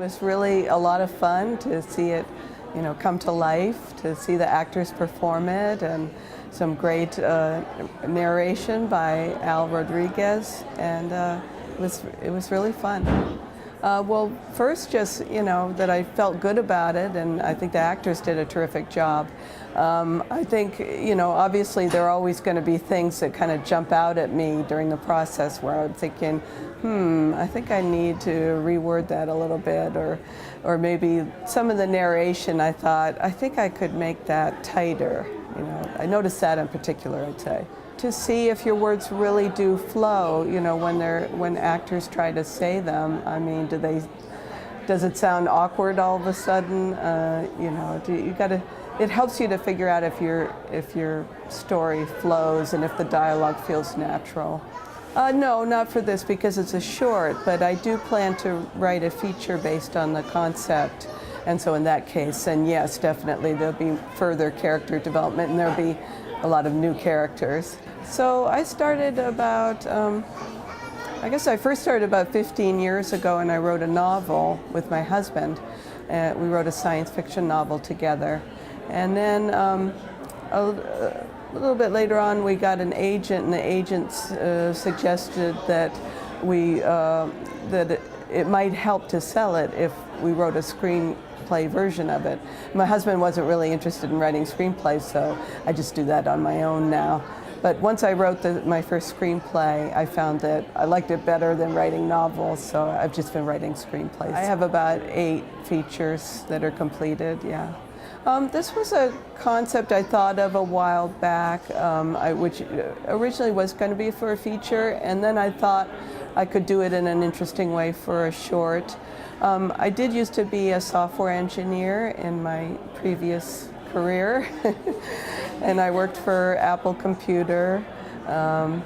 was really a lot of fun to see it, come to life, to see the actors perform it, and some great narration by Al Rodriguez, and it was really fun. Well, first, just that I felt good about it, and I think the actors did a terrific job. I think obviously there are always going to be things that kind of jump out at me during the process where I'm thinking, I think I need to reword that a little bit, or maybe some of the narration I thought, I think I could make that tighter. I noticed that in particular, I'd say. To see if your words really do flow, when actors try to say them. I mean, does it sound awkward all of a sudden? It helps you to figure out if your story flows and if the dialogue feels natural. No, not for this because it's a short, but I do plan to write a feature based on the concept. And so in that case, then yes, definitely there'll be further character development and there'll be a lot of new characters. So I started about, I guess I first started about 15 years ago, and I wrote a novel with my husband. We wrote a science fiction novel together. And then a little bit later on, we got an agent, and the agent suggested that it might help to sell it if we wrote a screenplay version of it. My husband wasn't really interested in writing screenplays, so I just do that on my own now. But once I wrote my first screenplay, I found that I liked it better than writing novels, so I've just been writing screenplays. I have about 8 features that are completed, yeah. This was a concept I thought of a while back, which originally was going to be for a feature, and then I thought I could do it in an interesting way for a short. I did used to be a software engineer in my previous career, and I worked for Apple Computer. I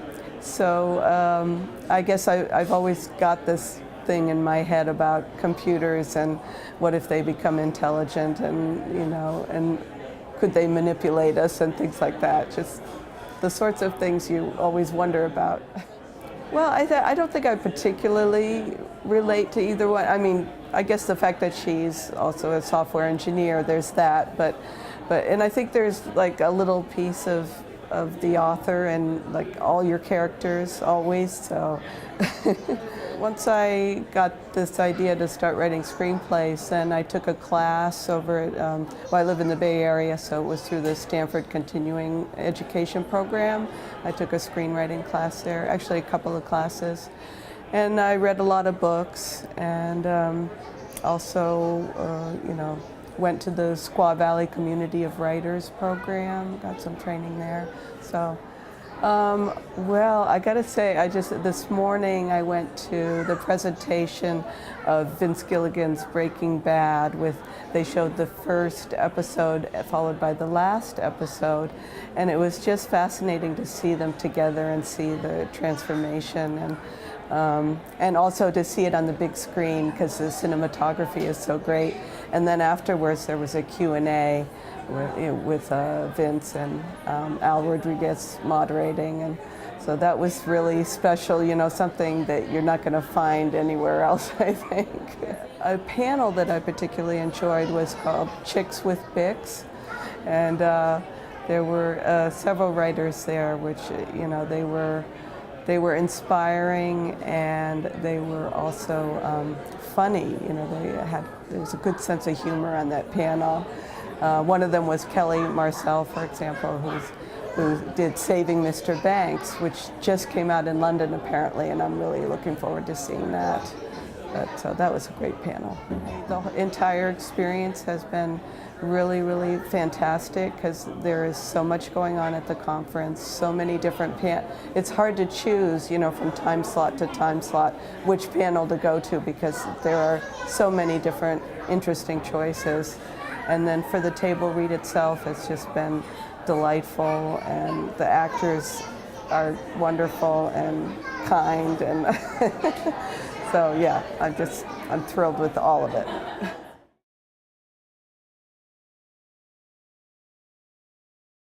guess I've always got this thing in my head about computers and what if they become intelligent, and and could they manipulate us and things like that. Just the sorts of things you always wonder about. Well, I don't think I particularly relate to either one. I mean, I guess the fact that she's also a software engineer, there's that, and I think there's like a little piece of the author and like all your characters always, so. Once I got this idea to start writing screenplays, then I took a class over at, I live in the Bay Area, so it was through the Stanford Continuing Education Program. I took a screenwriting class there, actually a couple of classes. And I read a lot of books, and also, went to the Squaw Valley Community of Writers program, got some training there. So. Well, I gotta say, this morning I went to the presentation of Vince Gilligan's Breaking Bad. They showed the first episode followed by the last episode, and it was just fascinating to see them together and see the transformation, and also to see it on the big screen because the cinematography is so great. And then afterwards there was a Q&A with Vince and Al Rodriguez moderating, and so that was really special, something that you're not going to find anywhere else, I think. A panel that I particularly enjoyed was called Chicks with Bics, and there were several writers there which, they were inspiring, and they were also funny. There was a good sense of humor on that panel. One of them was Kelly Marcel, for example, who did Saving Mr. Banks, which just came out in London apparently, and I'm really looking forward to seeing that. So that was a great panel. The entire experience has been really, really fantastic because there is so much going on at the conference, so many different it's hard to choose, from time slot to time slot, which panel to go to because there are so many different interesting choices. And then for the table read itself, it's just been delightful, and the actors are wonderful and kind, and so yeah, I'm thrilled with all of it.